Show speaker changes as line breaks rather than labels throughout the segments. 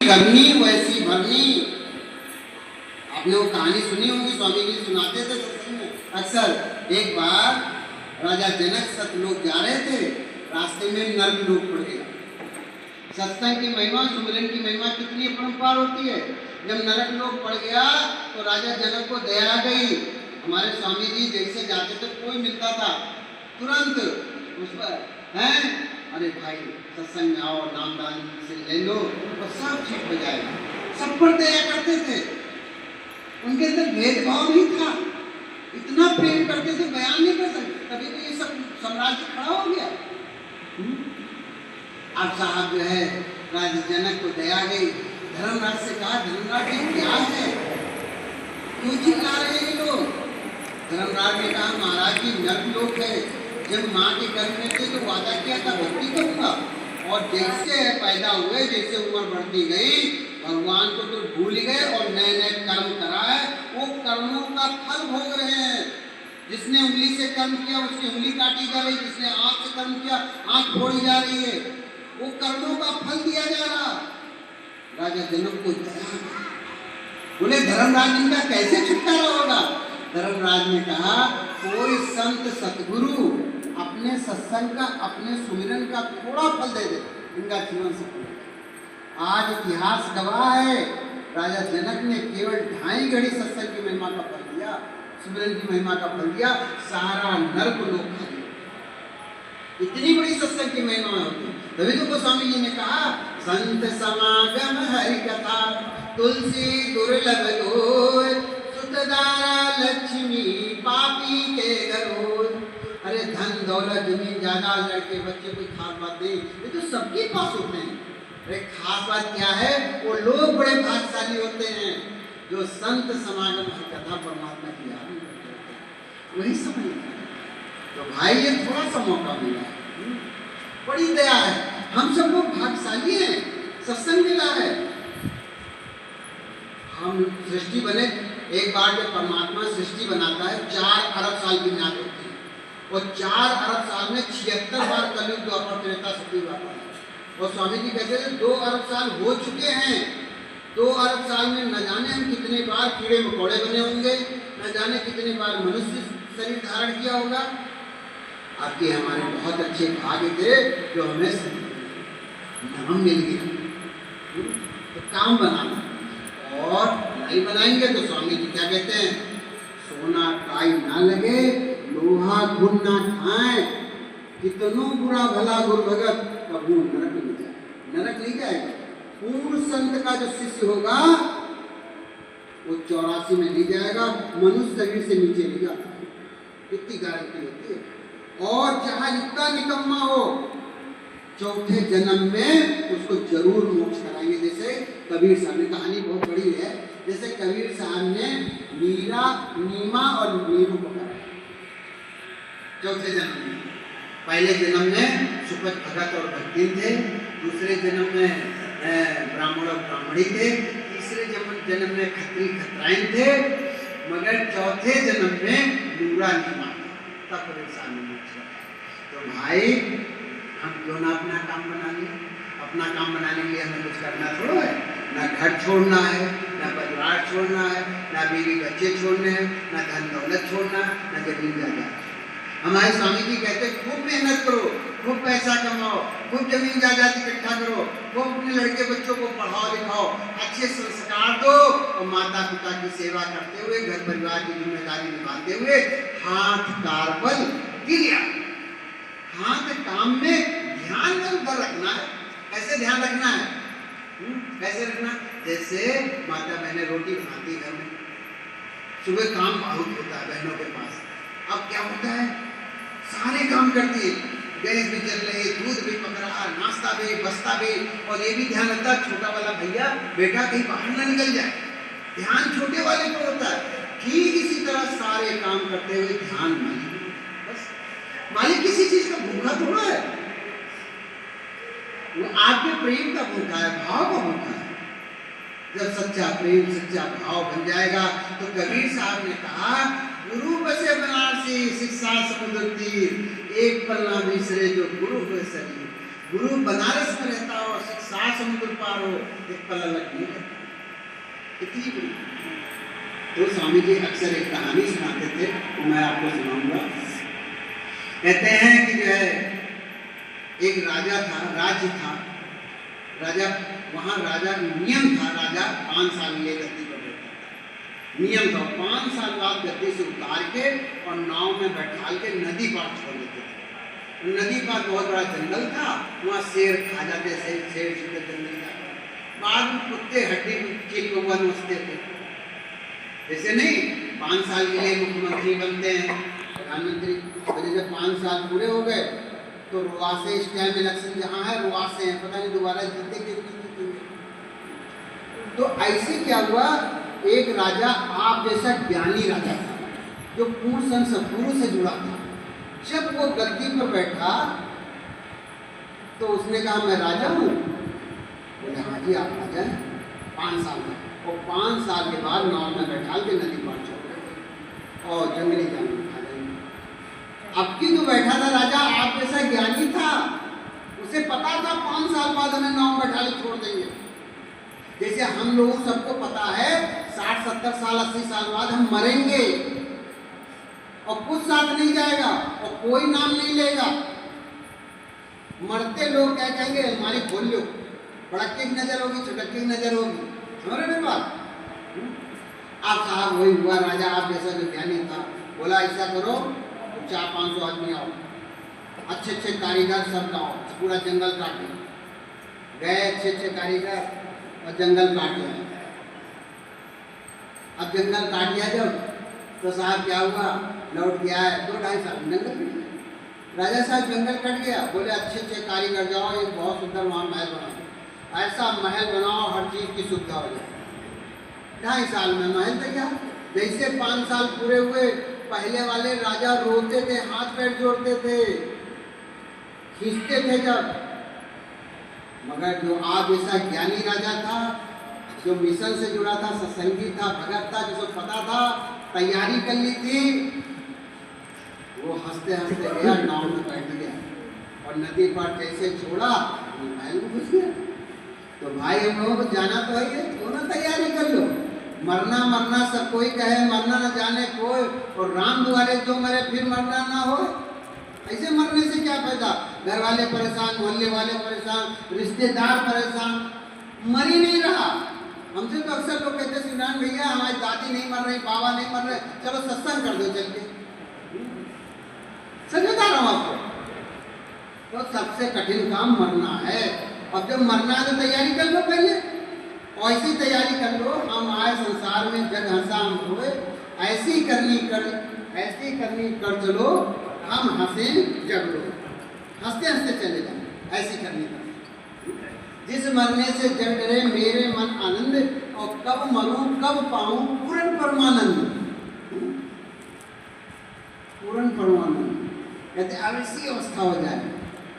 करनी वैसी भरनी। आपने वो कहानी सुनी होगी, स्वामी जी सुनाते थे सत्संग में अक्सर। एक बार राजा जनक सतलोक जा रहे थे, रास्ते में नर्क लोक पड़ गया। सत्संग की महिमा, सुमिरन की महिमा कितनी अपरंपार होती है। जब नरक लोक पड़ गया तो राजा जनक को दया आ गई। हमारे स्वामी जी जैसे जाते थे, कोई मिलता था तुरंत उस पर हैं, अरे भाई सत्संग में आओ, नामदान से ले लो और सब ठीक हो जाएगा। सब पर दया करते थे, उनके अंदर भेदभाव नहीं था, इतना प्रेम करते थे बयान नहीं कर सकते। तभी तो ये सब साम्राज्य खड़ा हो गया। अब साहब जो है राजा जनक को दया गई। धर्मराज से कहा, धर्मराज ये क्या है, क्यों चिल्ला रहे हैं लोग? धर्मराज ने कहा, महाराज जी नर्क लोक है। जब माँ के गर्भ में थे तो वादा किया था भक्ति करूंगा, और जैसे पैदा हुए, जैसे उम्र बढ़ती गई, भगवान को तो भूल गए और नए नए कर्म कराए। वो कर्मों का फल भोग रहे हैं। जिसने उंगली से कर्म किया उसकी उंगली काटी जा रही, जिसने आंख से कर्म किया आंख फोड़ी जा रही है। वो कर्मों का फल दिया जा रहा। राजा जनक को दया, बोले धर्मराज इनका कैसे छुटकारा होगा? धर्मराज ने कहा, कोई संत सतगुरु अपने सत्संग का, अपने सुमिरन का थोड़ा फल दे दे, इनका जीवन सफल है। आज इतिहास गवाह है, राजा जनक ने केवल 2.5 घड़ी सत्संग की महिमा का फल दिया, सुमिरन की महिमा का फल दिया, सारा नर्क लोक खा लिया। इतनी बड़ी सत्संग की महिमा होती। तभी तो गोस्वामी जी ने कहा, संत समागम हरि कथा, तुलसी दुर्लभ लोय, सुतदारा लक्ष्मी पापी के घरोय। अरे धन दौलत जमीन जायदाद लड़के बच्चे कोई खास बात नहीं, ये तो सबके पास होते हैं। अरे खास बात क्या है, वो लोग बड़े भाग्यशाली होते हैं जो संत समागम हरि कथा परमात्मा की याद में करते हैं, वही समझ। तो भाई ये थोड़ा सा मौका मिला है, बड़ी दया है। हम सब लोग भाग्यशाली हैं, सत्संग मिला है। हम सृष्टि बने, एक बार जब परमात्मा सृष्टि बनाता है 4 अरब साल की म्याद होती है, और 4 अरब साल में 76 बार कलयुग द्वापर त्रेता सतयुग आता है। और स्वामी जी कहते थे 2 अरब साल हो चुके हैं। 2 अरब साल में न जाने हम कितने बार कीड़े मकोड़े बने होंगे, न जाने कितने बार मनुष्य शरीर धारण किया होगा। आपके हमारे बहुत अच्छे भाग्य थे जो हमें नाम मिल गया। तो काम बनाना, और नहीं बनाएंगे तो स्वामी जी क्या कहते हैं, सोना काई ना लगे, लोहा घुन ना खाए, कितनो बुरा भला गुरु भगत, कबू नरक नहीं जाए। नरक नहीं जाएगा। पूर्ण संत का जो शिष्य होगा वो 84 में नहीं जाएगा, मनुष्य शरीर से नीचे नहीं जाता, इतनी गारंटी होती है। और चाहे इतना निकम्मा हो, चौथे जन्म में उसको जरूर मोक्ष कराएंगे। जैसे कबीर साहब ने, कहानी बहुत बड़ी है, जैसे कबीर साहब ने मीरा, नीमा और नीरू को कराया चौथे जन्म में। पहले जन्म में सुपथ भगत और भक्तिन थे, दूसरे जन्म में ब्राह्मण और ब्राह्मणी थे, तीसरे जन्म में खत्री खतराइन थे, मगर चौथे जन्म में नूरा नीमा तब सामने मोक्ष। तो भाई हम क्यों ना अपना काम बना लें? अपना काम बनाने के लिए हमें कुछ करना थोड़ा है, ना घर छोड़ना है, ना परिवार छोड़ना है, ना बीवी बच्चे छोड़ने हैं, ना धन दौलत छोड़ना, ना जमीन जायदाद। हमारे स्वामी जी कहते खूब मेहनत करो, खूब पैसा कमाओ, खूब जमीन जायदाद इकट्ठा करो, खूब अपने लड़के बच्चों को पढ़ाओ लिखाओ, अच्छे संस्कार दो, और माता पिता की सेवा करते हुए, घर परिवार की जिम्मेदारी निभाते हुए हाथ कारबल क्रिया, हाथ काम में ध्यान में उधर रखना है। ऐसे ध्यान रखना है, कैसे रखना? जैसे माता बहनें रोटी बनाती घर में, सुबह काम बहुत होता है बहनों के पास। अब क्या होता है, सारे काम करती है, गैस भी जल रही, दूध भी पक रहा, नाश्ता भी, बस्ता भी, और ये भी ध्यान रखता है छोटा वाला भैया बेटा कहीं बाहर ना निकल जाए। ध्यान छोटे वाले पर होता है। ठीक इसी तरह सारे काम करते हुए ध्यान मालिक, बस मालिक किसी चीज का भूखा थोड़ा है, वो आपके प्रेम का भूखा है, भाव का भूखा है। जब सच्चा प्रेम, सच्चा भाव बन जाएगा तो कबीर साहब ने कहा, गुरु बसे बनारसी शिक्षा समुद्र तीर, एक पन्ना बिसरे जो गुरु हुए शरीर। गुरु बनारस में रहता हो, 7 समुद्र पार हो, एक पल अलग नहीं रहता, इतनी बड़ी। तो स्वामी जी अक्सर एक कहानी सुनाते थे, वो मैं आपको सुनाऊंगा। कहते हैं कि जो है एक राजा था, राज्य था, राजा, वहाँ राजा नियम था, राजा 5 साल के लिए गद्दी पर बैठा था, नियम था। 5 साल बाद गद्दी से उतार के और नाव में बैठाल के नदी पार छोड़ देते थे। नदी पार बहुत बड़ा जंगल था, वहाँ शेर खा जाते, शेर सीधे जंगल जाते, बाद में कुत्ते हड्डी चील कौवा नोचते थे। ऐसे नहीं 5 साल के लिए मुख्यमंत्री बनते हैं, प्रधानमंत्री, तो जब 5 साल पूरे हो गए तो रुआसे, इस टाइम इलेक्शन जहाँ है रुआसे हैं, पता नहीं दोबारा जीते कि नहीं जीतेंगे। तो ऐसे क्या हुआ, एक राजा आप जैसा ज्ञानी राजा था, जो पूर्ण संपूर्ण से जुड़ा था। जब वो गद्दी पर बैठा तो उसने कहा मैं राजा हूँ, बोले हाँ जी आप राजा हैं, 5 साल में। और 5 साल के बाद नाव में बैठा के नदी पार छोड़ गए और जंगली जानवर खा जाएंगे। अब की जो बैठा था राजा आप जैसा ज्ञानी था, उसे पता था 5 साल बाद हमें नाव बैठा के छोड़ देंगे। जैसे हम लोगों सबको पता है 60-70 साल 80 साल बाद हम मरेंगे और कुछ साथ नहीं जाएगा और कोई नाम नहीं लेगा। मरते लोग क्या कहेंगे, हमारी खोल लो, बड़के की नजर होगी, छटके की नजर होगी, समझ रहे बात। आप साहब वही हुआ, राजा आप जैसा जो ज्ञानी था बोला ऐसा करो, 400-500 आदमी आओ, अच्छे कारीगर सब लाओ, पूरा जंगल काट लिया। गए अच्छे कारीगर और जंगल काट लिया। अब जंगल काट लिया जब, तो साहब क्या हुआ, लौट गया है 2-2.5 साल जंगल कट गया। राजा साहब जंगल कट गया, बोले अच्छे कारीगर जाओ, एक बहुत सुंदर वहाँ महल बनाओ, ऐसा महल बनाओ हर चीज़ की सुविधा हो जाए। 2.5 साल में महल तैयार। जैसे 5 साल पूरे हुए, पहले वाले राजा रोते थे, हाथ पैर जोड़ते थे, खींचते थे जब, मगर जो आप जैसा ज्ञानी राजा था, जो मिशन से जुड़ा था, सत्संगी था, भगत था, जिसको पता था, तैयारी कर ली थी, वो हंसते हंसते गया, नाव में बैठ गया और नदी पर जैसे छोड़ा महल में घुस गया। तो भाई हम लोगों को जाना तो है, क्यों ना तैयारी कर लो। मरना सब कोई कहे, मरना न जाने कोई, और राम दुआरे जो मरे फिर मरना ना हो। ऐसे मरने से क्या फायदा, घर वाले परेशान, मोहल्ले वाले परेशान, रिश्तेदार परेशान, मर ही नहीं रहा। हमसे तो अक्सर लोग कहते सिमरान भैया हमारी दादी नहीं मर रही, बाबा नहीं मर रहे, चलो सत्संग कर दो चल के। सच बता रहा हूँ आपको, तो सबसे कठिन काम मरना है। अब जब मरना है तो तैयारी कर लो पहले, और ऐसी तैयारी कर लो, हम आए संसार में जग हंसा हम हुए, ऐसी करनी कर चलो, हम हंसे जग लो, हंसते हंसते चले जाओ, ऐसी करनी कर। जिस मरने से जग डरे मेरे मन आनंद, और कब मरूं कब पाऊं पूर्ण परमानंद, पूर्ण परमानंद। कहते अब ऐसी अवस्था हो जाए,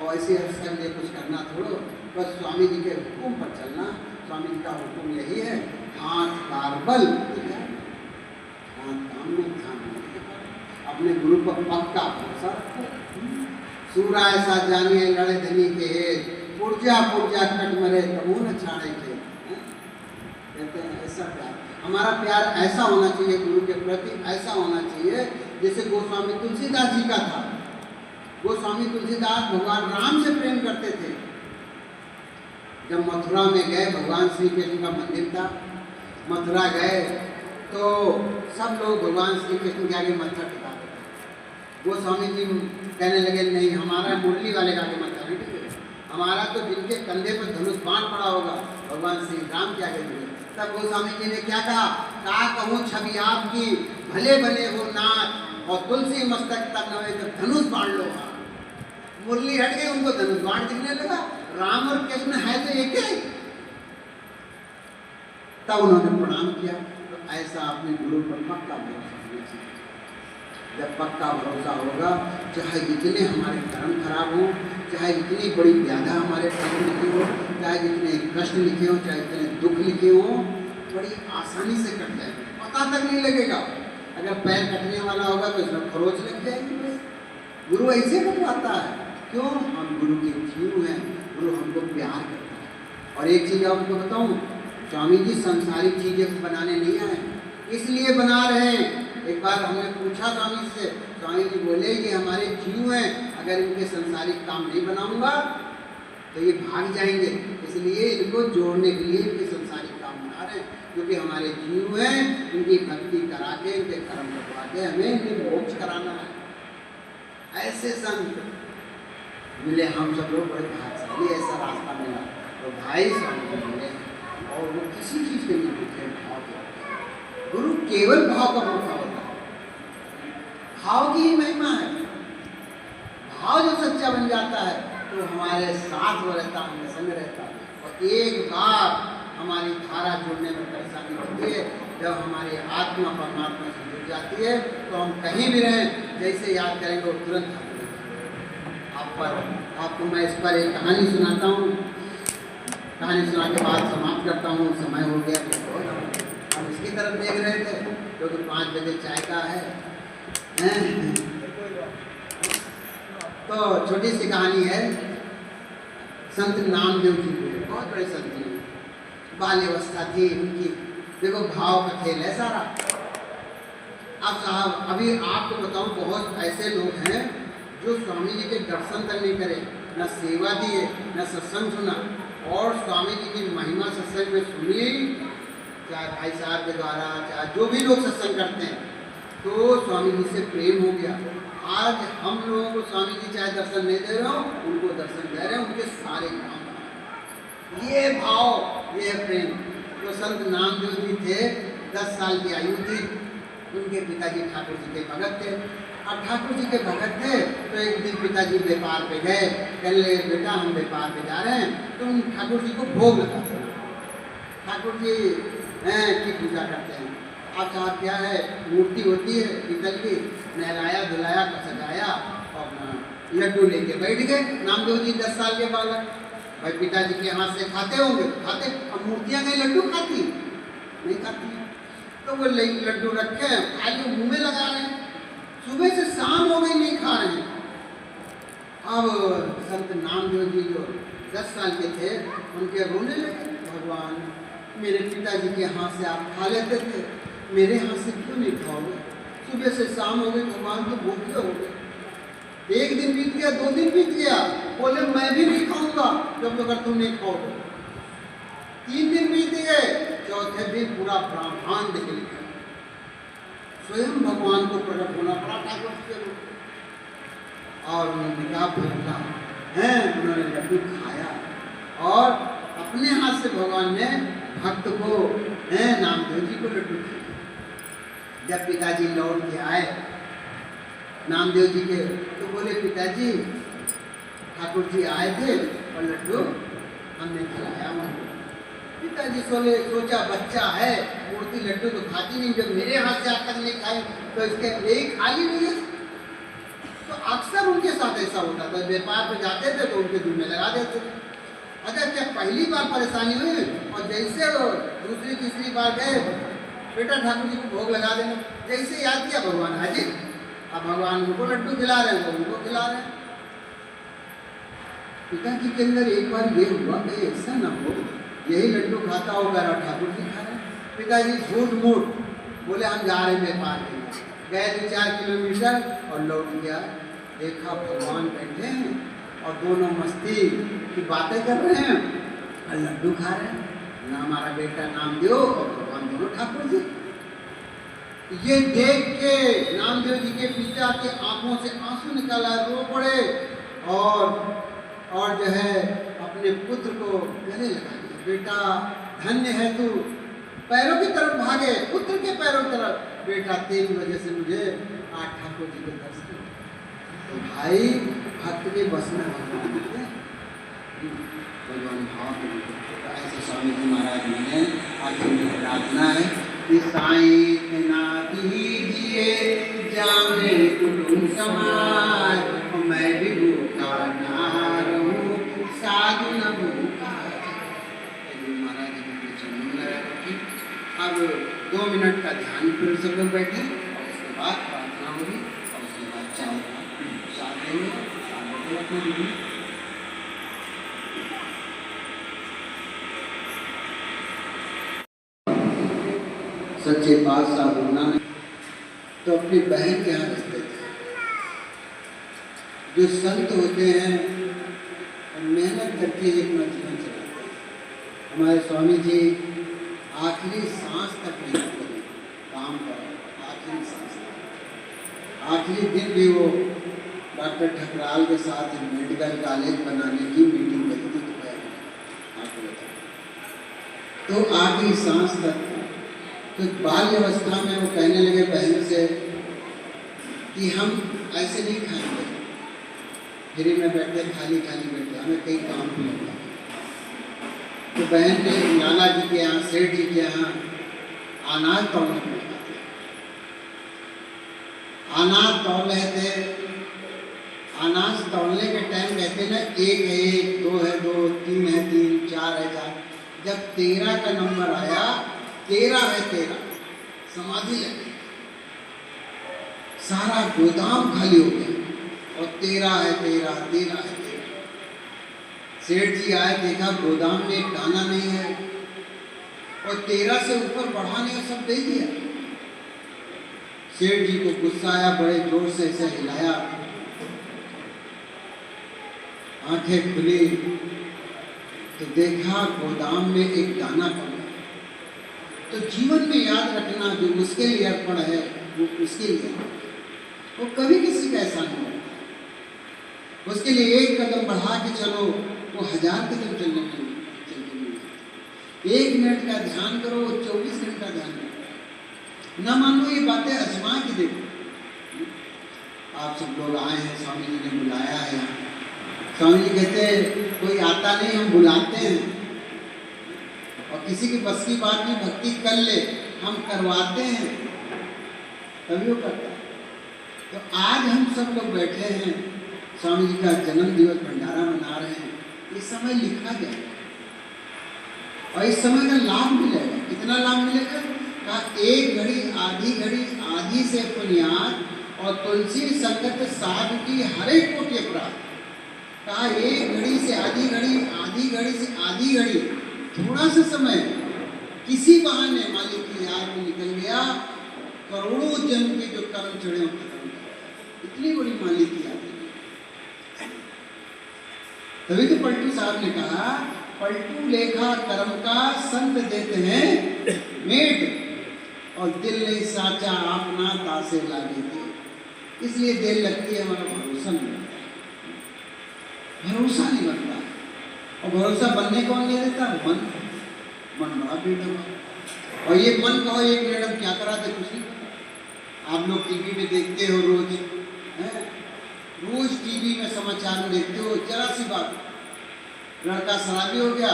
और ऐसी अवस्था के लिए कुछ करना थोड़ो, बस स्वामी जी के हुक्म पर चलना। स्वामी जी का हुक्म यही है, हाथ कारबल, हाथ काम में ध्यान, अपने गुरु पर पक्का भरोसा रखो। सूरा ऐसा जानिए लड़े धनी के हेत, पुर्जा कट मरे तमू न छाड़े के। कहते हैं ऐसा प्यार, हमारा प्यार ऐसा होना चाहिए गुरु के प्रति, ऐसा होना चाहिए जैसे गोस्वामी तुलसीदास जी का था। गोस्वामी तुलसीदास भगवान राम से प्रेम करते थे। जब मथुरा में गए, भगवान श्री कृष्ण का मंदिर था, मथुरा गए तो सब लोग भगवान श्री कृष्ण के आगे मत्था टिकाते थे। गोस्वामी जी कहने लगे नहीं, हमारा मुरली वाले का आगे मत्था नहीं टिकेगा, हमारा तो जिनके कंधे पर धनुष बाण पड़ा होगा भगवान श्री राम के आगे टिके। तब गोस्वामी जी ने क्या कहा, कहूँ छवि आपकी भले भले हो नाथ, और तुलसी मस्तक तक नवे जब धनुष बाण लो। मुरली हट गई, उनको धनुष बाण दिखने लगा, राम और कृष्ण है तो एक ही। तब उन्होंने प्रणाम किया। तो ऐसा अपने गुरु पर पक्का भरोसा होना चाहिए। जब पक्का भरोसा होगा, चाहे जितने हमारे कर्म खराब हों, चाहे जितनी बड़ी व्याधा हमारे कर्म लिखी हो, चाहे जितने कष्ट लिखे हों, चाहे जितने दुख लिखे हों, बड़ी आसानी से कट जाएंगे, पता तक नहीं लगेगा। अगर पैर कटने वाला होगा तो इसमें खरोच लग जाएगी। गुरु ऐसे कटवाता है, क्यों? हम गुरु के जीव हैं, गुरु हमको प्यार करता है। और एक चीज़ आपको बताऊँ, स्वामी जी संसारिक चीज़ें बनाने नहीं आए, इसलिए बना रहे हैं। एक बार हमने पूछा स्वामी से, स्वामी जी बोले ये हमारे जीव हैं, अगर इनके संसारिक काम नहीं बनाऊंगा तो ये भाग जाएंगे, इसलिए इनको जोड़ने के लिए इनके संसारिक काम बना रहे हैं, क्योंकि हमारे जीव हैं, इनकी भक्ति करा के, इनके कर्म करवा के हमें इनके मोक्ष कराना है। ऐसे संत मिले, हम सब लोग बड़े भाग्यशाली, ऐसा रास्ता मिला। तो भाई स्वामी जी मिले और वो किसी चीज़ के नहीं पूछे, भाव के। गुरु केवल भाव का मौका होता है, भाव की ही महिमा है। भाव जो सच्चा बन जाता है तो हमारे साथ वो रहता, हमें संग रहता है। और एक बार हमारी धारा जुड़ने में परेशानी होती है, जब हमारी आत्मा परमात्मा से जुड़ जाती है तो हम कहीं भी रहें, जैसे याद करेंगे वो तुरंत आपको मैं इस पर एक कहानी सुनाता हूँ। कहानी सुना के बाद समाप्त करता हूँ, समय हो गया। हम इसकी तरफ देख रहे थे क्योंकि 5 बजे चाय का है। तो छोटी सी कहानी है, संत नामदेव जी के, बहुत बड़े संत हैं, बाल्यावस्था थी उनकी। देखो भाव का खेल है सारा। अब साहब अभी आपको बताऊं, बहुत ऐसे लोग हैं जो स्वामी जी के दर्शन तक नहीं करे, न सेवा दिए, न सत्संग सुना, और स्वामी जी की महिमा सत्संग में सुनी, चाहे भाई साहब के द्वारा, चाहे जो भी लोग सत्संग करते हैं, तो स्वामी जी से प्रेम हो गया। आज हम लोगों को स्वामी जी चाहे दर्शन नहीं दे रहे हो, उनको दर्शन दे रहे हैं, उनके सारे काम। ये भाव, ये प्रेम। तो संत नामदेव जी थे, 10 साल की आयु थी, उनके पिताजी ठाकुर जी के भगत थे। और ठाकुर जी के भगत थे तो एक दिन पिताजी व्यापार पे गए, कहने बेटा हम व्यापार पे जा रहे हैं, तो उन ठाकुर जी को भोग लगाते हैं। ठाकुर जी की पूजा करते हैं। अब साहब क्या है, मूर्ति होती है पीतल की, नहलाया धुलाया सजाया और लड्डू लेके बैठ गए। नामदेव जी 10 साल के बालक, भाई पिताजी के हाथ से खाते होंगे तो खाते, अब मूर्तियाँ कहीं लड्डू खाती नहीं खाती, तो वो लड्डू रखे खाली मुँह में लगा रहे हैं। सुबह से शाम हो गई नहीं खा रहे हैं। अब संत नामदेव जी जो 10 साल के थे, उनके रोने लगे, भगवान मेरे पिताजी के हाथ से आप खा लेते थे, मेरे हाथ से क्यों नहीं खाओगे? सुबह से शाम हो गई, भगवान तो भूखे हो गए। 1 दिन बीत गया, 2 दिन बीत गया, बोले मैं भी नहीं खाऊंगा जब तक तुम नहीं खाओगे। 3 दिन बीत गए, चौथे दिन पूरा ब्रह्मांड निकल गया, स्वयं भगवान को प्रकट होना पड़ा ठाकुर के रूप। और उन्होंने कहा भगला है, उन्होंने लड्डू खाया और अपने हाथ से भगवान ने भक्त को नामदेव जी को लड्डू खाया। जब पिताजी लौट के आए नामदेव जी के, तो बोले पिताजी ठाकुर जी आए थे और लड्डू हमने खिलाया उनको। पिताजी सोचा बच्चा है, मूर्ति लड्डू तो खाती नहीं, जब मेरे हाथ से आज तक नहीं खाई तो इसके एक खाली नहीं है। तो अक्सर उनके साथ ऐसा होता था, व्यापार पे जाते थे तो उनके दूध में लगा देते थे। अगर क्या पहली बार परेशानी हुई और जैसे वो दूसरी तीसरी बार गए, बेटा ठाकुर जी को भोग लगा देना, जैसे याद किया भगवान हाजिर, अब भगवान उनको लड्डू खिला रहे हैं, वो उनको खिला रहे हैं। पिताजी के अंदर एक बार ये हुआ कि ऐसा ना हो यही लड्डू खाता होगा और ठाकुर जी खा रहे हैं। पिताजी झूठ मूठ बोले हम जा रहे हैं व्यापार के लिए, गए 2-4 किलोमीटर और लौट गया, देखा भगवान बैठे हैं और दोनों मस्ती की बातें कर रहे हैं और लड्डू खा रहे हैं, ना हमारा बेटा नामदेव और भगवान दोनों ठाकुर जी। ये देख के नामदेव जी के पिता के आंखों से आंसू निकाला, रो पड़े और जो है अपने पुत्र को गले लगा दिया, बेटा धन्य है तू, पैरों की तरफ भागे, पुत्र के पैरों की तरफ, बेटा तेरी वजह से मुझे आज ठाकुर जी के दर्शन। तो भाई भक्त के बस में भगवान भाव। ऐसे स्वामी जी महाराज ने आखिर में प्रार्थना है कि साईं ना दीजिए जाने कुटुंब समाज, मैं भी भूखा ना रहूं साधु न भूखा। महाराज ने चरणों में लगा रखी। अब 2 मिनट का ध्यान फिर सब लोग बैठे और उसके बाद प्रार्थना होगी और उसके बाद चाय साथ देंगे। सच्चे पातशाह गुरु नानक तो अपनी बहन के यहाँ रहते थे। जो संत होते हैं मेहनत करके अपना जीवन चलाते हैं। हमारे स्वामी जी आखिरी सांस तक नहीं करें काम पर, आखिरी सांस तक। आखिरी दिन भी वो डॉक्टर ठकराल के साथ मेडिकल कॉलेज बनाने की मीटिंग लगी थी तो आखिरी सांस तक। तो बाल्य अवस्था में वो कहने लगे बहन से कि हम ऐसे नहीं खाएंगे, फ्री में बैठे खाली खाली बैठे, हमें कहीं काम नहीं होगा। तो बहन ने लाला जी के यहाँ, सेठ जी के यहाँ अनाज तोड़ने को कहा। अनाज तोड़ रहे थे। अनाज तोड़ने के टाइम कहते ना 1 है 1, 2 है 2, 3 है 3, 4 है 4। जब 13 का नंबर आया, 13 है 13, समाधि लगी, सारा गोदाम खाली हो गया और 13 है 13, 13 है 13। सेठ जी आए, देखा गोदाम में एक दाना नहीं है और 13 से ऊपर बढ़ा नहीं, सब दे दिया। सेठ जी को गुस्सा आया, बड़े जोर से ऐसे हिलाया, आंखें खुली तो देखा गोदाम में एक दाना पड़ा। तो जीवन में याद रखना, जो उसके लिए अर्पण है वो उसके लिए, वो कभी किसी का एहसान नहीं होता। उसके लिए एक कदम बढ़ा के चलो, वो 1000 कदम चलने में 1 मिनट का ध्यान करो, वो 24 घंटा ध्यान करो। न मानो ये बातें आजमा के देखो। आप सब लोग आए हैं, स्वामी जी ने बुलाया है। स्वामी जी कहते कोई आता नहीं, हम बुलाते हैं, और किसी की बस की बात नहीं, भक्ति कर ले, हम करवाते हैं, तभी वो करता है। तो आज हम सब लोग बैठे हैं, स्वामी जी का जन्म दिवस भंडारा मना रहे हैं। ये समय लिखा जाए और इस समय का लाभ मिलेगा। कितना लाभ मिलेगा? कहा 1 घड़ी आधी से पुण्यात और तुलसी संगत साधु की हरे कोटि अपराध। कहा 1 घड़ी से आधी घड़ी से आधी घड़ी, थोड़ा सा समय किसी बहाने मालिक की याद में निकल गया, करोड़ों जन्म के जो कर्म चढ़े हो खत्म। इतनी बड़ी मालिक की याद है। तभी तो पलटू साहब ने कहा, पलटू लेखा कर्म का संत देते हैं मेट, और दिल नहीं साचा अपना तासे लागे थे। इसलिए देर लगती है, हमारा भरोसा नहीं बनता, भरोसा नहीं बनता। और भरोसा बनने कौन नहीं देता? मन बड़ा बेटा। और ये मन कहो, एक मिनट हम क्या कराते, कुछ नहीं। आप लोग टीवी में देखते हो रोज, रोज टीवी में समाचार में देखते हो, जरा सी बात, लड़का शराबी हो गया,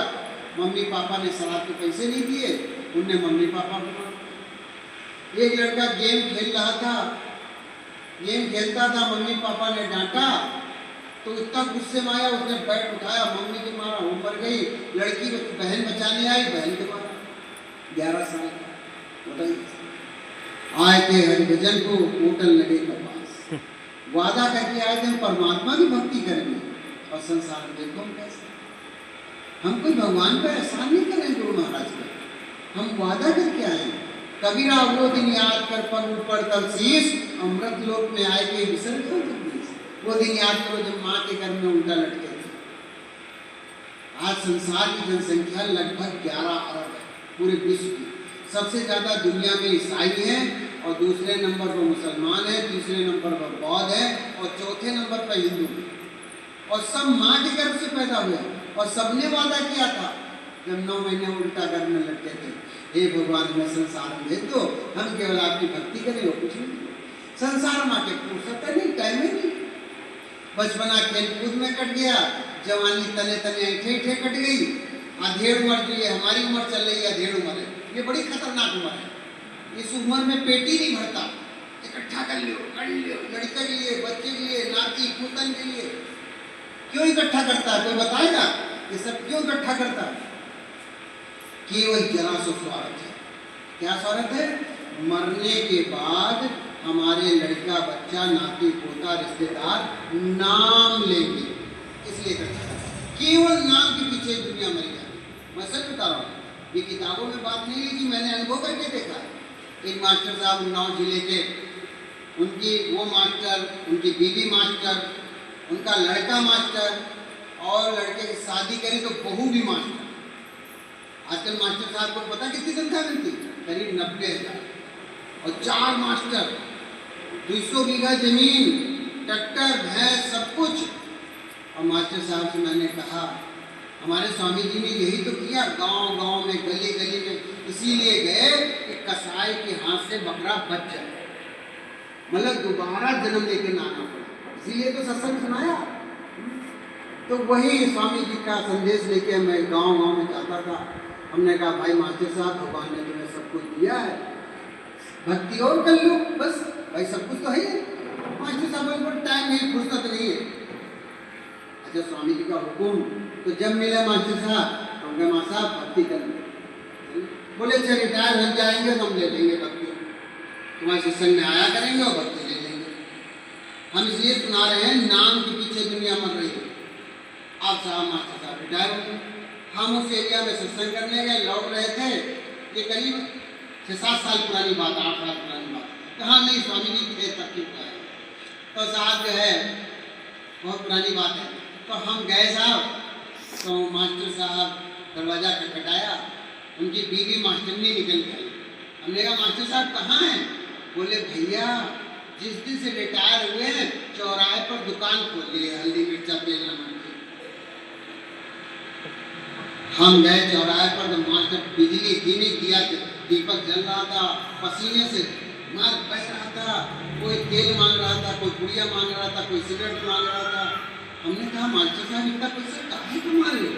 मम्मी पापा ने शराब के पैसे नहीं दिए, उनने मम्मी पापा को। एक लड़का गेम खेल रहा था, गेम खेलता था, मम्मी पापा ने डांटा तो इतना गुस्से में आया, उसने बैट उठाया, मम्मी के मारा, वो मर गई। लड़की बहन बचाने आई, बहन के मारा। 11 साल का बताइए। आए थे हरिभजन को होटल लगे के पास, वादा करके आए थे हम परमात्मा की भक्ति करेंगे, और संसार में देखो हम कैसे। हम कोई भगवान का एहसान नहीं करें गुरु महाराज का, हम वादा करके आए। कबीरा वो दिन याद कर पर ऊपर तब शीश, अमृत लोक में आए के विसर्ग हो जगदीश। वो दिन याद करो जब माँ के घर में उल्टा लटके थे। आज संसार की जनसंख्या लगभग 11 अरब है पूरे विश्व की। सबसे ज्यादा दुनिया में ईसाई हैं, और दूसरे नंबर पर मुसलमान है, तीसरे नंबर पर बौद्ध है, और चौथे नंबर पर हिंदू है। और सब माँ के गर्भ से पैदा हुए, और सबने वादा किया था जब 9 महीने उल्टा घर में लटके थे, हे भगवान हमें संसार में भेज दो, हम केवल आपकी भक्ति करें और कुछ नहीं। संसार माँ के फुर्सत है नहीं, टाइम है नहीं। बचपना खेल कूद में कट गया, जवानी तने तने ऐठे कट गई। अधेड़ उम्र जो ये हमारी उम्र चल रही है, अधेड़ उम्र है, ये बड़ी खतरनाक उम्र है। इस उम्र में पेट ही नहीं भरता, इकट्ठा कर लियो, लड़के के लिए, बच्चे के लिए, नाती पुतन के लिए। क्यों इकट्ठा करता है? कोई बताएगा ये सब क्यों इकट्ठा करता है? केवल जरा सा स्वार्थ है। क्या स्वार्थ है? मरने के बाद हमारे लड़का बच्चा नाती पोता रिश्तेदार नाम लेंगे, इसलिए इकट्ठा करता है। केवल नाम के पीछे दुनिया मरी जाती है। मैं सच बता रहा हूँ, ये किताबों में बात नहीं लिखी, मैंने अनुभव करके देखा है। एक मास्टर साहब उन्नाव जिले के, उनकी वो मास्टर, उनकी बीवी मास्टर, उनका लड़का मास्टर, और लड़के की शादी करी तो बहू भी मास्टर। आजकल मास्टर साहब को पता कितनी संख्या मिलती, करीब 90,000, और 4 मास्टर, 200 बीघा जमीन, ट्रैक्टर, भैंस, सब कुछ। और मास्टर साहब से मैंने कहा, हमारे स्वामी जी ने यही तो किया, गांव गांव में, गली गली में इसीलिए गए कि कसाई के हाथ से बकरा बच जाए, मतलब दोबारा जन्म लेके ना आना पड़ा, इसीलिए तो सत्संग सुनाया। तो वही स्वामी जी का संदेश लेके मैं गांव गांव में जाता था। हमने कहा भाई मास्टर साहब, भगवान ने तुम्हें सब कुछ दिया है, भक्ति और कर लो बस, भाई सब कुछ तो है ही। मास्टर साहब को टाइम नहीं, फुर्सत नहीं है। अच्छा, स्वामी जी का हुक्म, तो जब मिले मास्टर साहब तो उनका माँ साहब भक्ति कर लो। बोले अच्छा रिटायर हो जाएंगे तो हम ले लेंगे भक्ति, तुम्हारे सत्संग में आया करेंगे और भक्ति ले लेंगे। हम इसलिए सुना रहे हैं, नाम के पीछे दुनिया मर रही है। आप साहब मास्टर साहब रिटायर हो गए, हम उस एरिया में सत्संग करने गए, लौट रहे थे, ये करीब 6-7 साल पुरानी बात, 8 साल पुरानी बात। कहाँ नहीं, स्वामी जी थे तब की है। तो साहब जो है बहुत पुरानी बात है। तो हम गए साहब, तो मास्टर साहब दरवाज़ा खटखटाया, उनकी बीवी मास्टरनी निकल गई। हमने कहा मास्टर साहब कहाँ हैं? बोले भैया जिस दिन से रिटायर हुए हैं चौराहे पर दुकान खोल ली है, हल्दी मिर्चा तेल नमक की। हम गए चौराहे पर, तो मास्टर बिजली धीमी दिया, दीपक जल रहा था, पसीने से मार बह रहा था, कोई तेल मांग रहा था, कोई पुड़िया मांग रहा था, कोई सिगरेट मांग रहा था। हमने कहा मास्टर साहब इतना पैसा काहे कमा रहे हो?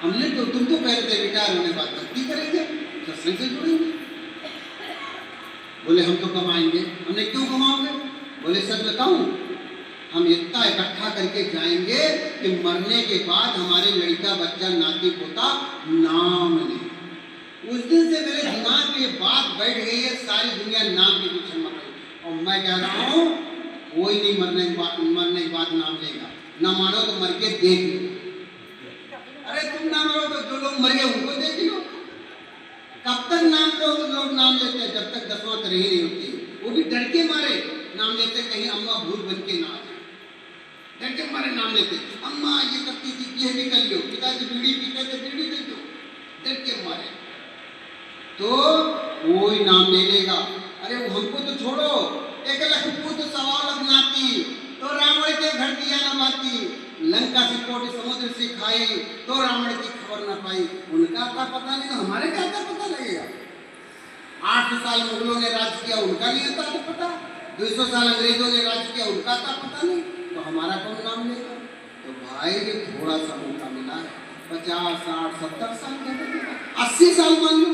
हमने तो, तुम तो कह रहे थे रिटायर होने के बाद भक्ति करेंगे, सत्संग से जुड़ेंगे। बोले हम तो कमाएंगे। हमने क्यों कमाओगे? बोले सच बताऊं, हम इतना इकट्ठा करके जाएंगे कि मरने के बाद हमारे लड़का बच्चा नाती पोता नाम ले। उस दिन से मेरे दिमाग में ये बात बैठ गई है, सारी दुनिया नाम के पीछे मर रही है। और मैं कह रहा हूँ कोई नहीं मरने के बाद नाम लेगा। ना मानो तो मर के देख लो। अरे तुम ना मरो तो जो लोग मर गए उनको देख लो। कब तक लोग नाम लेते हैं? जब तक 10वां तरह ही नहीं होती। वो भी डर के मारे नाम लेते, कहीं अम्मा भूत बन के ना आ जाए, डर के मारे नाम लेते। अम्मा ये करती थी, ये भी कर लो, पिताजी बीड़ी पीते थे, बीड़ी दे दो, डर के मारे। तो कोई नाम नहीं लेगा। अरे हमको तो छोड़ो, 1 लाख पूत 1.25 लाख नाती, तो रावण के घर दिया न बाती, लंका से कोटि समुद्र से खाई, तो रावण की खबर न पाई। उनका क्या पता नहीं, हमारे क्या पता लगेगा? 800 साल मुगलों ने राज किया, उनका नहीं था पता। 200 साल अंग्रेजों ने राज किया, उनका था पता नहीं, तो हमारा कौन नाम लेगा? तो भाई थोड़ा सा मौका मिला है, 50, 60, 70 साल, 80 साल मान लो,